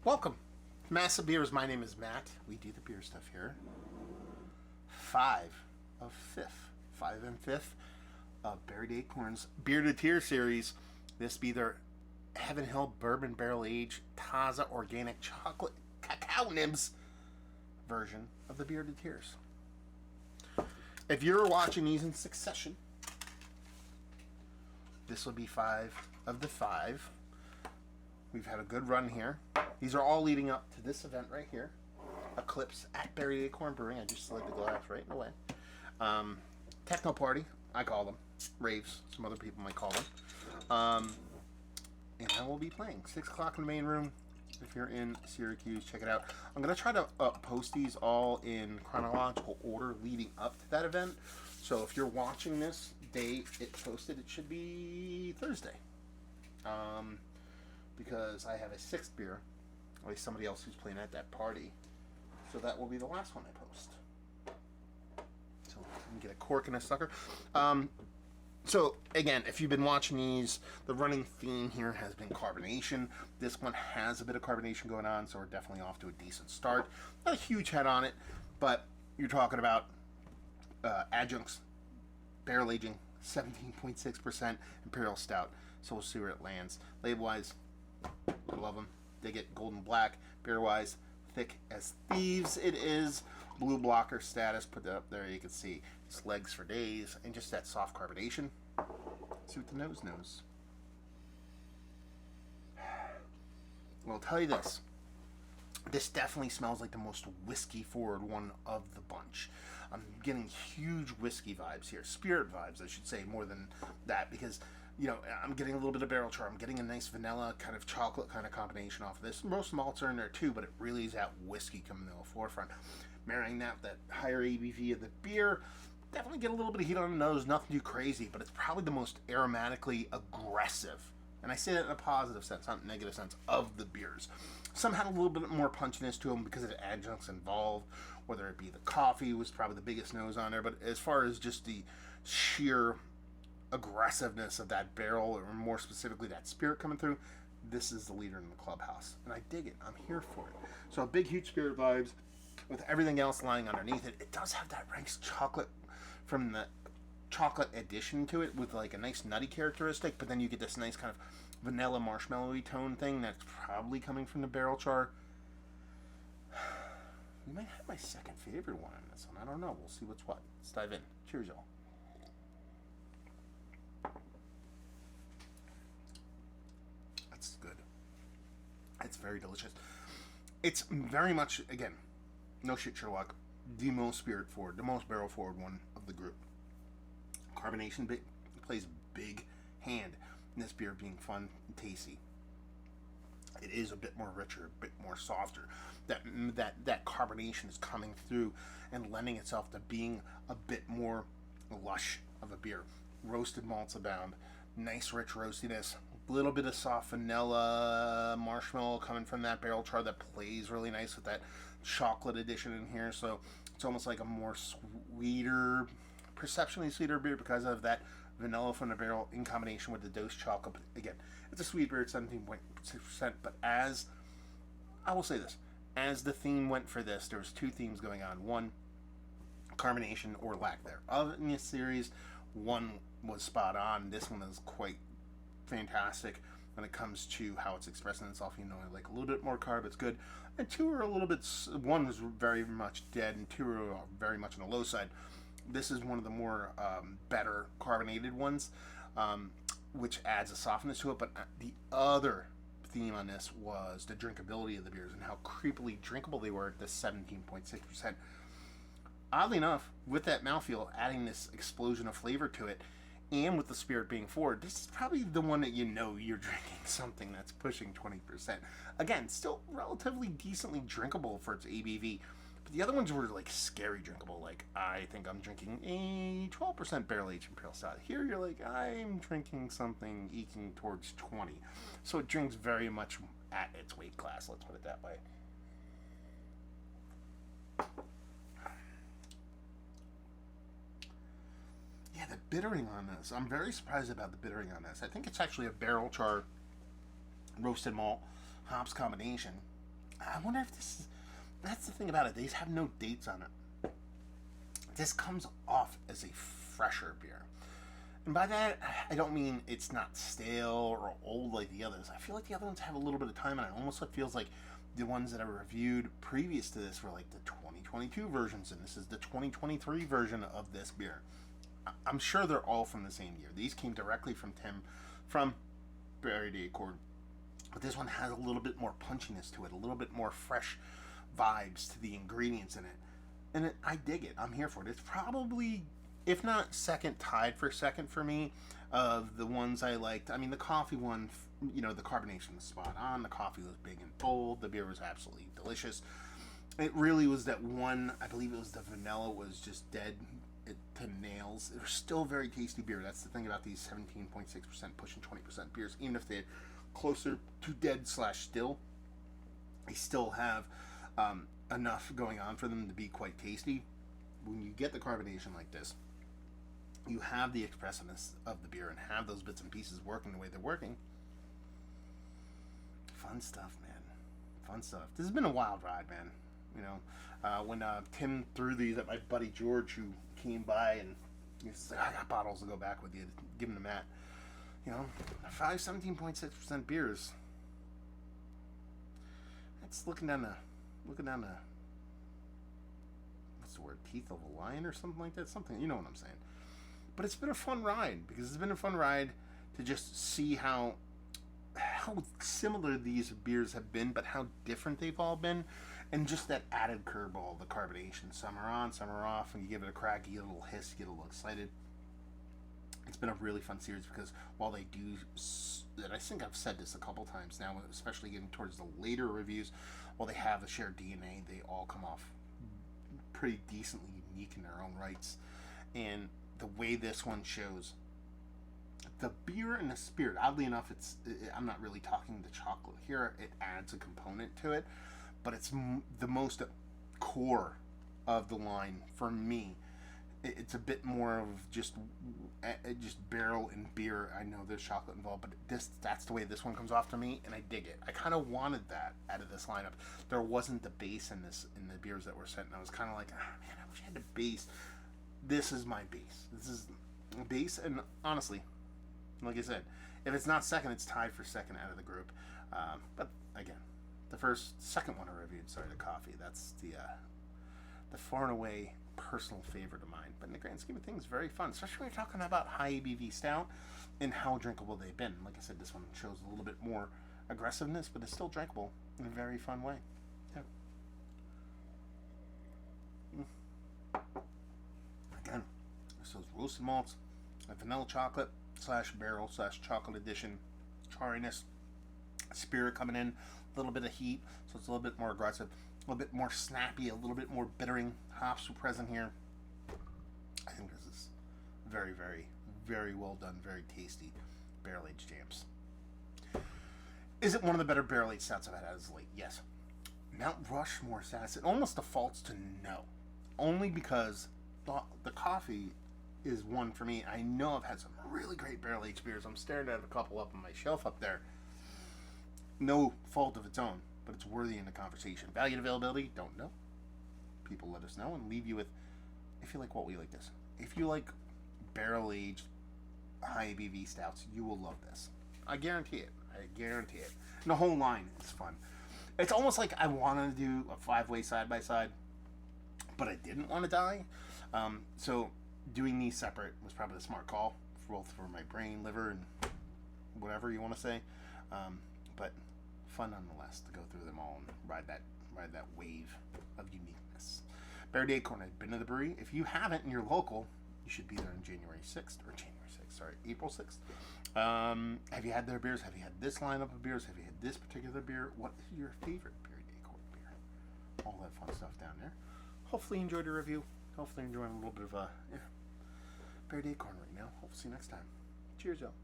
Welcome to Massive Beers. My name is Matt. We do the beer stuff here. 5 and 5th of Buried Acorn's Bearded Tear series. This be their Heaven Hill Bourbon Barrel Aged Taza Organic Chocolate Cacao Nibs version of the Bearded Tears. If you're watching these in succession, this will be 5 of the 5. We've had a good run here. These are all leading up to this event right here. Eclipse at Buried Acorn Brewing. I just slid the glass right away. Techno party, I call them. Raves, some other people might call them. And I will be playing 6 o'clock in the main room. If you're in Syracuse, check it out. I'm going to try to post these all in chronological order leading up to that event. So if you're watching this day it's posted, it should be Thursday. Because I have a 6th beer, at least somebody else who's playing at that party. So that will be the last one I post. So let me get a cork and a sucker. So again, if you've been watching these, the running theme here has been carbonation. This one has a bit of carbonation going on, so we're definitely off to a decent start. Not a huge head on it, but you're talking about adjuncts, barrel aging, 17.6% Imperial Stout. So we'll see where it lands. Label-wise, I love them. They get golden black. Beer-wise, thick as thieves. It is blue blocker status. Put that up there. You can see it's legs for days, and just that soft carbonation. See what the nose knows. Well, I'll tell you this. This definitely smells like the most whiskey-forward one of the bunch. I'm getting huge whiskey vibes here. Spirit vibes, I should say, more than that. Because, you know, I'm getting a little bit of barrel char. I'm getting a nice vanilla kind of chocolate kind of combination off of this. Most malts are in there too, but it really is that whiskey coming to the forefront. Marrying that with that higher ABV of the beer. Definitely get a little bit of heat on the nose. Nothing too crazy, but it's probably the most aromatically aggressive. And I say that in a positive sense, not a negative sense, of the beers. Some had a little bit more punchiness to them because of the adjuncts involved, whether it be the coffee was probably the biggest nose on there, but as far as just the sheer aggressiveness of that barrel, or more specifically that spirit coming through, this is the leader in the clubhouse. And I dig it. I'm here for it. So big, huge spirit vibes with everything else lying underneath it. It does have that nice chocolate from the chocolate addition to it with like a nice nutty characteristic, but then you get this nice kind of vanilla marshmallowy tone thing that's probably coming from the barrel char. You might have my second favorite one on this one. I don't know. We'll see what's what. Let's dive in. Cheers, y'all. That's good. It's very delicious. It's very much, again, no shit Sherlock, the most spirit forward, the most barrel forward one of the group. Carbonation plays a big hand in this beer being fun and tasty. It is a bit more richer, a bit more softer. That carbonation is coming through and lending itself to being a bit more lush of a beer. Roasted malts abound. Nice rich roastiness. A little bit of soft vanilla marshmallow coming from that barrel char that plays really nice with that chocolate addition in here. So it's almost like a more sweeter, perceptually sweeter beer because of that vanilla from the barrel in combination with the dose chocolate. But again, it's a sweet beer at 17.6%. But as I will say this, as the theme went for this, there was 2 themes going on. One, carbonation or lack thereof in this series. One was spot on. This one is quite fantastic when it comes to how it's expressing itself. You know, like a little bit more carb, it's good. And 2 are a little bit. One was very much dead, and 2 are very much on the low side. This is one of the more better carbonated ones, which adds a softness to it. But the other theme on this was the drinkability of the beers and how creepily drinkable they were at this 17.6%. Oddly enough, with that mouthfeel, adding this explosion of flavor to it, and with the spirit being forward, this is probably the one that you know you're drinking something that's pushing 20%. Again, still relatively decently drinkable for its ABV. But the other ones were like scary drinkable. Like, I think I'm drinking a 12% barrel aged Imperial Stout. Here you're like, I'm drinking something eking towards 20. So it drinks very much at its weight class, let's put it that way. Yeah, the bittering on this. I'm very surprised about the bittering on this. I think it's actually a barrel char roasted malt hops combination. I wonder if this is. That's the thing about it. These have no dates on it. This comes off as a fresher beer. And by that, I don't mean it's not stale or old like the others. I feel like the other ones have a little bit of time, and it almost feels like the ones that I reviewed previous to this were like the 2022 versions, and this is the 2023 version of this beer. I'm sure they're all from the same year. These came directly from Tim, from Buried Acorn. But this one has a little bit more punchiness to it, a little bit more fresh vibes to the ingredients in it. And I dig it. I'm here for it. It's probably, if not second, tied for second for me of the ones I liked. I mean, the coffee one, the carbonation was spot on. The coffee was big and bold. The beer was absolutely delicious. It really was that one, I believe it was the vanilla, was just dead to nails. It was still very tasty beer. That's the thing about these 17.6% pushing 20% beers. Even if they're closer to dead / still, they still have enough going on for them to be quite tasty. When you get the carbonation like this, you have the expressiveness of the beer and have those bits and pieces working the way they're working. Fun stuff, man. Fun stuff. This has been a wild ride, man. When Tim threw these at my buddy George, who came by, and he was like, I got bottles to go back with you, give him to Matt. 17.6% beers. That's looking down the what's the word, teeth of a lion or something like that. Something, you know what I'm saying. But it's been a fun ride, because it's been a fun ride to just see how similar these beers have been, but how different they've all been. And just that added curveball, the carbonation. Some are on, some are off. When you give it a crack, you get a little hiss, you get a little excited. It's been a really fun series, because while they do, and I think I've said this a couple times now, especially getting towards the later reviews, while they have the shared DNA, they all come off pretty decently unique in their own rights. And the way this one shows the beer and the spirit, oddly enough, I'm not really talking the chocolate here. It adds a component to it, but it's the most core of the line for me. It's a bit more of just barrel and beer. I know there's chocolate involved, but that's the way this one comes off to me, and I dig it. I kind of wanted that out of this lineup. There wasn't the base in the beers that were sent, and I was kind of like, man, I wish I had the base. This is my base. This is a base, and honestly, like I said, if it's not second, it's tied for second out of the group. But again, second one I reviewed, the coffee. That's the far and away personal favorite of mine, but in the grand scheme of things, very fun, especially when you're talking about high ABV stout and how drinkable they've been. Like I said, this one shows a little bit more aggressiveness, but it's still drinkable in a very fun way. Again, so those roasted malts, a vanilla chocolate / barrel / chocolate edition, charriness, spirit coming in, a little bit of heat, so it's a little bit more aggressive, a little bit more snappy, a little bit more bittering. Hops were present here. I think this is very, very, very well done, very tasty barrel-aged jams. Is it one of the better barrel-aged stouts I've had as late? Yes. Mount Rushmore status, it almost defaults to no. Only because the coffee is one for me. I know I've had some really great barrel-aged beers. I'm staring at a couple up on my shelf up there. No fault of its own, but it's worthy in the conversation. Value and availability, don't know. People let us know and leave you with, if you like what we like this. If you like barrel-aged, high ABV stouts, you will love this. I guarantee it. And the whole line is fun. It's almost like I wanted to do a 5-way side-by-side, but I didn't want to die. So doing these separate was probably a smart call, both for my brain, liver, and whatever you want to say. But fun nonetheless to go through them all and ride that wave of uniqueness. Buried Acorn, I've been to the brewery. If you haven't and you're local, you should be there on April 6th. Have you had their beers? Have you had this lineup of beers? Have you had this particular beer? What is your favorite Buried Acorn beer? All that fun stuff down there. Hopefully you enjoyed the review. Hopefully you're enjoying a little bit of Buried Acorn right now. Hope to see you next time. Cheers, y'all.